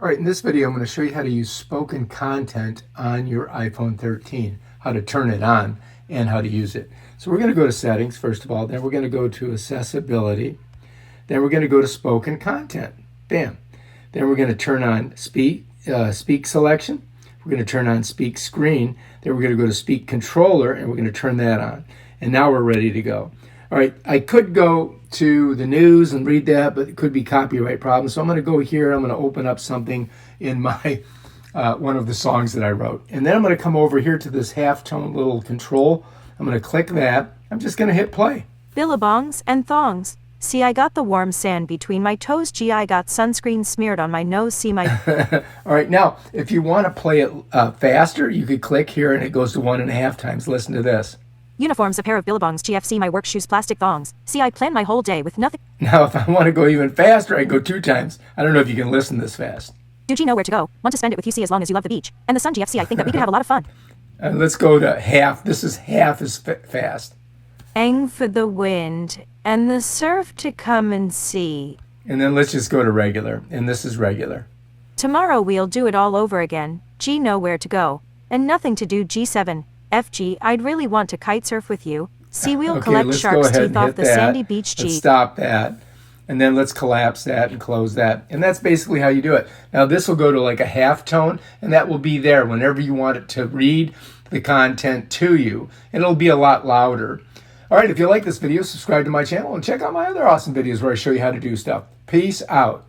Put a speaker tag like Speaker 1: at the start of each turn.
Speaker 1: All right, in this video, I'm going to show you how to use spoken content on your iPhone 13, how to turn it on and how to use it. So we're going to go to settings, first of all, then we're going to go to accessibility, then we're going to go to spoken content. Bam. Then we're going to turn on speak selection. We're going to turn on speak screen. Then we're going to go to speak controller and we're going to turn that on. And now we're ready to go. All right, I could go to the news and read that, but it could be copyright problems. So I'm going to go here. I'm going to open up something in my one of the songs that I wrote. And then I'm going to come over here to this halftone little control. I'm going to click that. I'm just going to hit play.
Speaker 2: Billabongs and thongs. See, I got the warm sand between my toes. Gee, I got sunscreen smeared on my nose. See my...
Speaker 1: All right, now, if you want to play it faster, you could click here and it goes to 1.5 times. Listen to this.
Speaker 2: Uniforms, a pair of billabongs. GFC, my work shoes, plastic thongs. See, I plan my whole day with nothing.
Speaker 1: Now, if I want to go even faster, I go 2 times. I don't know if you can listen this fast.
Speaker 2: Do you know where to go? Want to spend it with you? See, as long as you love the beach and the sun. GFC, I think that we could have a lot of fun.
Speaker 1: Let's go to half. This is half as fast.
Speaker 2: Ang for the wind and the surf to come and see.
Speaker 1: And then let's just go to regular. And this is regular.
Speaker 2: Tomorrow we'll do it all over again. G, know where to go and nothing to do. G7. FG, I'd really want to kite surf with you. See, we'll
Speaker 1: Okay,
Speaker 2: collect
Speaker 1: let's go
Speaker 2: sharks'
Speaker 1: ahead
Speaker 2: teeth
Speaker 1: and
Speaker 2: off
Speaker 1: hit
Speaker 2: the
Speaker 1: that.
Speaker 2: sandy beach. G.
Speaker 1: Let's stop that. And then let's collapse that and close that. And that's basically how you do it. Now this will go to like a half tone, and that will be there whenever you want it to read the content to you. And it'll be a lot louder. All right, if you like this video, subscribe to my channel and check out my other awesome videos where I show you how to do stuff. Peace out.